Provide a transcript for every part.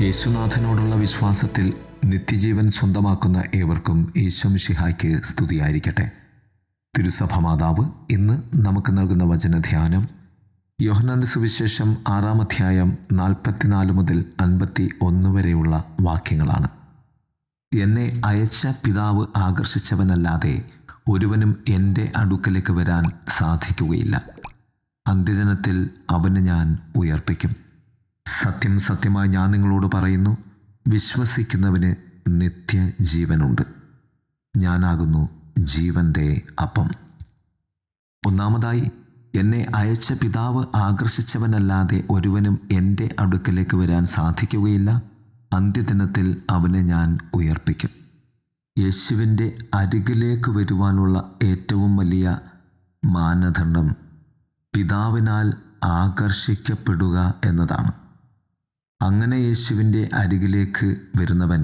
യേശുനാഥനോടുള്ള വിശ്വാസത്തിൽ നിത്യജീവൻ സ്വന്തമാക്കുന്ന ഏവർക്കും യേശുമിശിഹായ്ക്ക് സ്തുതിയായിരിക്കട്ടെ. തിരുസഭ മാതാവ് ഇന്ന് നമുക്ക് നൽകുന്ന വചനധ്യാനം യോഹന്നാന്റെ സുവിശേഷം 6-ാം അധ്യായം 44 മുതൽ 51 വരെയുള്ള വാക്യങ്ങളാണ്. എന്നെ അയച്ച പിതാവ് ആകർഷിച്ചവനല്ലാതെ ഒരുവനും എൻ്റെ അടുക്കലേക്ക് വരാൻ സാധിക്കുകയില്ല. അന്ത്യദിനത്തിൽ അവന് ഞാൻ ഉയർപ്പിക്കും. സത്യം സത്യമായി ഞാൻ നിങ്ങളോട് പറയുന്നു, വിശ്വസിക്കുന്നവന് നിത്യജീവനുണ്ട്. ഞാനാകുന്നു ജീവൻ്റെ അപ്പം. ഒന്നാമതായി, എന്നെ അയച്ച പിതാവ് ആകർഷിച്ചവനല്ലാതെ ഒരുവനും എൻ്റെ അടുക്കലേക്ക് വരാൻ സാധിക്കുകയില്ല. അന്ത്യദിനത്തിൽ അവനെ ഞാൻ ഉയർപ്പിക്കും. യേശുവിൻ്റെ അരികിലേക്ക് വരുവാനുള്ള ഏറ്റവും വലിയ മാനദണ്ഡം പിതാവിനാൽ ആകർഷിക്കപ്പെടുക എന്നതാണ്. അങ്ങനെ യേശുവിൻ്റെ അരികിലേക്ക് വരുന്നവൻ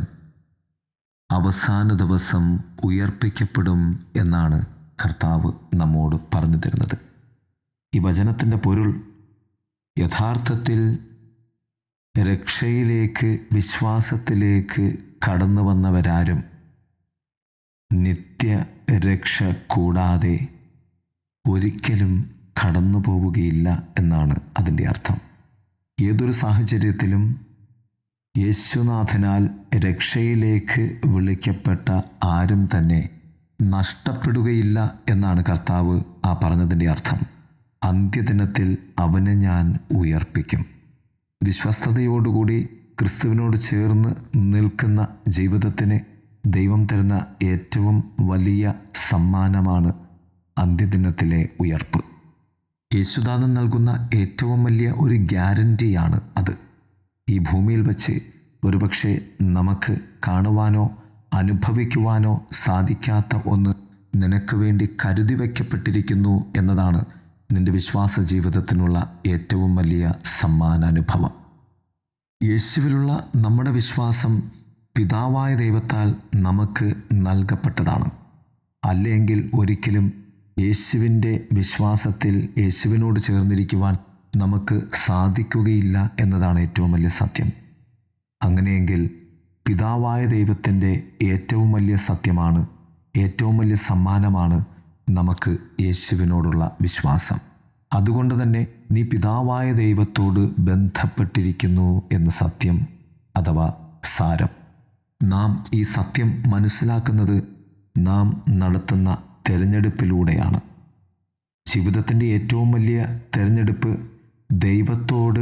അവസാന ദിവസം ഉയർപ്പിക്കപ്പെടും എന്നാണ് കർത്താവ് നമ്മോട് പറഞ്ഞു തരുന്നത്. ഈ വചനത്തിൻ്റെ പൊരുൾ യഥാർത്ഥത്തിൽ രക്ഷയിലേക്ക്, വിശ്വാസത്തിലേക്ക് കടന്നു വന്നവരാരും നിത്യരക്ഷ കൂടാതെ ഒരിക്കലും കടന്നു പോവുകയില്ല എന്നാണ് അതിൻ്റെ അർത്ഥം. ഏതൊരു സാഹചര്യത്തിലും യേശുനാഥനാൽ രക്ഷയിലേക്ക് വിളിക്കപ്പെട്ട ആരും തന്നെ നഷ്ടപ്പെടുകയില്ല എന്നാണ് കർത്താവ് ആ പറഞ്ഞതിൻ്റെ അർത്ഥം. അന്ത്യദിനത്തിൽ അവനെ ഞാൻ ഉയർപ്പിക്കും. വിശ്വസ്തയോടുകൂടി ക്രിസ്തുവിനോട് ചേർന്ന് നിൽക്കുന്ന ജീവിതത്തിന് ദൈവം തരുന്ന ഏറ്റവും വലിയ സമ്മാനമാണ് അന്ത്യദിനത്തിലെ ഉയർപ്പ്. യേശുനാഥൻ നൽകുന്ന ഏറ്റവും വലിയ ഒരു ഗ്യാരൻറ്റിയാണ് അത്. ഈ ഭൂമിയിൽ വച്ച് ഒരുപക്ഷെ നമുക്ക് കാണുവാനോ അനുഭവിക്കുവാനോ സാധിക്കാത്ത ഒന്ന് നിനക്ക് വേണ്ടി കരുതി വയ്ക്കപ്പെട്ടിരിക്കുന്നു എന്നതാണ് നിൻ്റെ വിശ്വാസ ജീവിതത്തിനുള്ള ഏറ്റവും വലിയ സമ്മാനാനുഭവം. യേശുവിലുള്ള നമ്മുടെ വിശ്വാസം പിതാവായ ദൈവത്താൽ നമുക്ക് നൽകപ്പെട്ടതാണ്. അല്ലെങ്കിൽ ഒരിക്കലും യേശുവിൻ്റെ വിശ്വാസത്തിൽ യേശുവിനോട് ചേർന്നിരിക്കുവാൻ നമുക്ക് സാധിക്കുകയില്ല എന്നതാണ് ഏറ്റവും വലിയ സത്യം. അങ്ങനെയെങ്കിൽ പിതാവായ ദൈവത്തിൻ്റെ ഏറ്റവും വലിയ സത്യമാണ്, ഏറ്റവും വലിയ സമ്മാനമാണ് നമുക്ക് യേശുവിനോടുള്ള വിശ്വാസം. അതുകൊണ്ട് തന്നെ നീ പിതാവായ ദൈവത്തോട് ബന്ധപ്പെട്ടിരിക്കുന്നു എന്ന സത്യം അഥവാ സാരം. നാം ഈ സത്യം മനസ്സിലാക്കുന്നത് നാം നടത്തുന്ന തിരഞ്ഞെടുപ്പിലൂടെയാണ്. ജീവിതത്തിൻ്റെ ഏറ്റവും വലിയ തിരഞ്ഞെടുപ്പ് ദൈവത്തോട്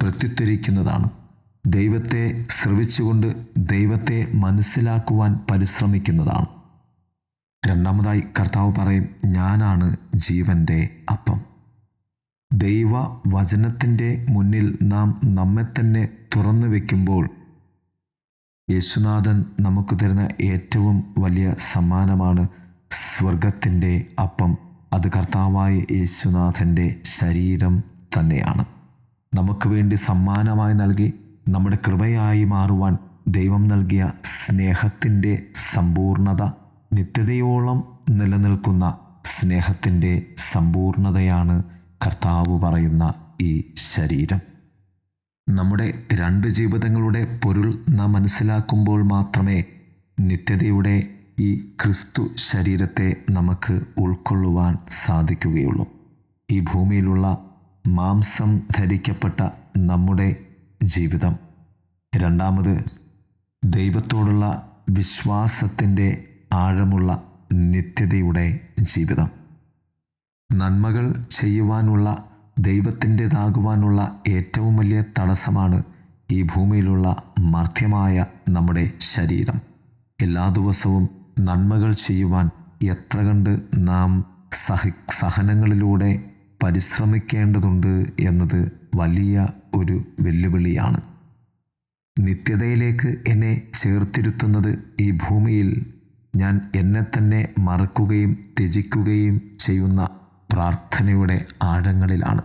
പ്രത്യുത്തരിക്കുന്നതാണ്. ദൈവത്തെ ശ്രവിച്ചുകൊണ്ട് ദൈവത്തെ മനസ്സിലാക്കുവാൻ പരിശ്രമിക്കുന്നതാണ്. രണ്ടാമതായി കർത്താവ് പറയും, ഞാനാണ് ജീവൻ്റെ അപ്പം. ദൈവ വചനത്തിൻ്റെ മുന്നിൽ നാം നമ്മെ തന്നെ തുറന്നു വയ്ക്കുമ്പോൾ യേശുനാഥൻ നമുക്ക് തരുന്ന ഏറ്റവും വലിയ സമ്മാനമാണ് സ്വർഗത്തിൻ്റെ അപ്പം. അത് കർത്താവായ യേശുനാഥൻ്റെ ശരീരം തന്നെയാണ്. നമുക്ക് വേണ്ടി സമ്മാനമായി നൽകി നമ്മുടെ കൃപയായി മാറുവാൻ ദൈവം നൽകിയ സ്നേഹത്തിൻ്റെ സമ്പൂർണത, നിത്യതയോളം നിലനിൽക്കുന്ന സ്നേഹത്തിൻ്റെ സമ്പൂർണതയാണ് കർത്താവ് പറയുന്ന ഈ ശരീരം. നമ്മുടെ രണ്ട് ജീവിതങ്ങളുടെ പൊരുൾ നാം മനസ്സിലാക്കുമ്പോൾ മാത്രമേ നിത്യതയുടെ ഈ ക്രിസ്തു ശരീരത്തെ നമുക്ക് ഉൾക്കൊള്ളുവാൻ സാധിക്കുകയുള്ളൂ. ഈ ഭൂമിയിലുള്ള മാംസം ധരിക്കപ്പെട്ട നമ്മുടെ ജീവിതം, രണ്ടാമത് ദൈവത്തോടുള്ള വിശ്വാസത്തിൻ്റെ ആഴമുള്ള നിത്യതയുടെ ജീവിതം. നന്മകൾ ചെയ്യുവാനുള്ള, ദൈവത്തിൻ്റെതാകുവാനുള്ള ഏറ്റവും വലിയ തടസ്സമാണ് ഈ ഭൂമിയിലുള്ള മർത്യമായ നമ്മുടെ ശരീരം. എല്ലാ ദിവസവും നന്മകൾ ചെയ്യുവാൻ എത്ര കണ്ട് നാം സഹനങ്ങളിലൂടെ പരിശ്രമിക്കേണ്ടതുണ്ട് എന്നത് വലിയ ഒരു വെല്ലുവിളിയാണ്. നിത്യതയിലേക്ക് എന്നെ ചേർത്തിരുത്തുന്നത് ഈ ഭൂമിയിൽ ഞാൻ എന്നെ തന്നെ മറക്കുകയും ത്യജിക്കുകയും ചെയ്യുന്ന പ്രാർത്ഥനയുടെ ആഴങ്ങളിലാണ്.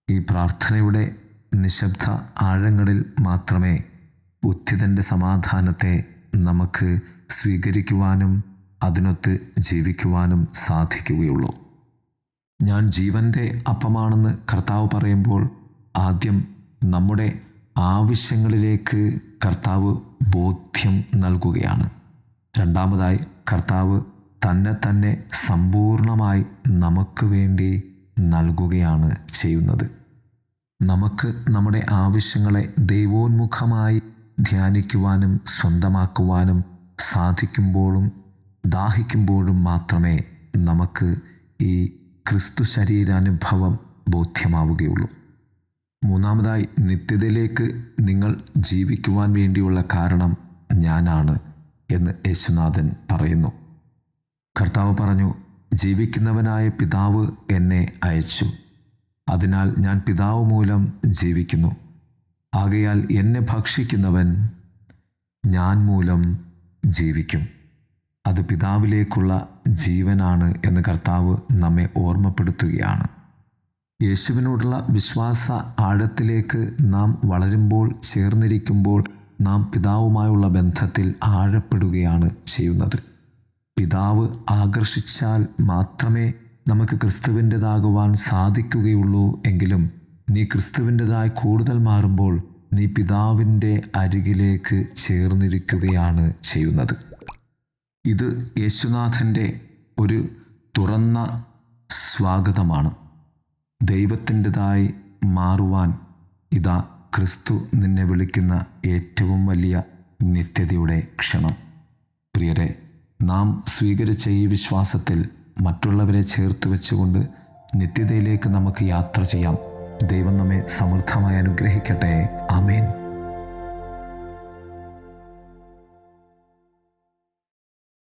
ഈ പ്രാർത്ഥനയുടെ നിശബ്ദ ആഴങ്ങളിൽ മാത്രമേ ഉത്ഥിതൻ്റെ സമാധാനത്തെ നമുക്ക് സ്വീകരിക്കുവാനും അതിനൊത്ത് ജീവിക്കുവാനും സാധിക്കുകയുള്ളൂ. ഞാൻ ജീവൻ്റെ അപ്പമാണെന്ന് കർത്താവ് പറയുമ്പോൾ ആദ്യം നമ്മുടെ ആവശ്യങ്ങളിലേക്ക് കർത്താവ് ബോധ്യം നൽകുകയാണ്. രണ്ടാമതായി കർത്താവ് തന്നെ സമ്പൂർണമായി നമുക്ക് വേണ്ടി നൽകുകയാണ് ചെയ്യുന്നത്. നമുക്ക് നമ്മുടെ ആവശ്യങ്ങളെ ദൈവോന്മുഖമായി ധ്യാനിക്കുവാനും സ്വന്തമാക്കുവാനും സാധിക്കുമ്പോഴും ദാഹിക്കുമ്പോഴും മാത്രമേ നമുക്ക് ഈ ക്രിസ്തു ശരീരാനുഭവം ബോധ്യമാവുകയുള്ളൂ. മൂന്നാമതായി, നിത്യതയിലേക്ക് നിങ്ങൾ ജീവിക്കുവാൻ വേണ്ടിയുള്ള കാരണം ഞാനാണ് എന്ന് യേശുനാഥൻ പറയുന്നു. കർത്താവ് പറഞ്ഞു, ജീവിക്കുന്നവനായ പിതാവ് എന്നെ അയച്ചു, അതിനാൽ ഞാൻ പിതാവ് മൂലം ജീവിക്കുന്നു. ആകയാൽ എന്നെ ഭക്ഷിക്കുന്നവൻ ഞാൻ മൂലം ജീവിക്കും. അത് പിതാവിലേക്കുള്ള ജീവനാണ് എന്ന് കർത്താവ് നമ്മെ ഓർമ്മപ്പെടുത്തുകയാണ്. യേശുവിനോടുള്ള വിശ്വാസ ആഴത്തിലേക്ക് നാം വളരുമ്പോൾ, ചേർന്നിരിക്കുമ്പോൾ നാം പിതാവുമായുള്ള ബന്ധത്തിൽ ആഴപ്പെടുകയാണ് ചെയ്യുന്നത്. പിതാവ് ആകർഷിച്ചാൽ മാത്രമേ നമുക്ക് ക്രിസ്തുവിൻ്റെതാകുവാൻ സാധിക്കുകയുള്ളൂ. എങ്കിലും നീ ക്രിസ്തുവിൻ്റെതായി കൂടുതൽ മാറുമ്പോൾ നീ പിതാവിൻ്റെ അരികിലേക്ക് ചേർന്നിരിക്കുകയാണ് ചെയ്യുന്നത്. ഇത് യേശുനാഥൻ്റെ ഒരു തുറന്ന സ്വാഗതമാണ്. ദൈവത്തിൻ്റെതായി മാറുവാൻ ഇതാ ക്രിസ്തു നിന്നെ വിളിക്കുന്ന ഏറ്റവും വലിയ നിത്യതയുടെ ക്ഷണം. പ്രിയരെ, നാം സ്വീകരിച്ച ഈ വിശ്വാസത്തിൽ മറ്റുള്ളവരെ ചേർത്ത് വെച്ചുകൊണ്ട് നിത്യതയിലേക്ക് നമുക്ക് യാത്ര ചെയ്യാം. ദൈവം നമ്മെ സമൃദ്ധമായി അനുഗ്രഹിക്കട്ടെ. ആമേൻ.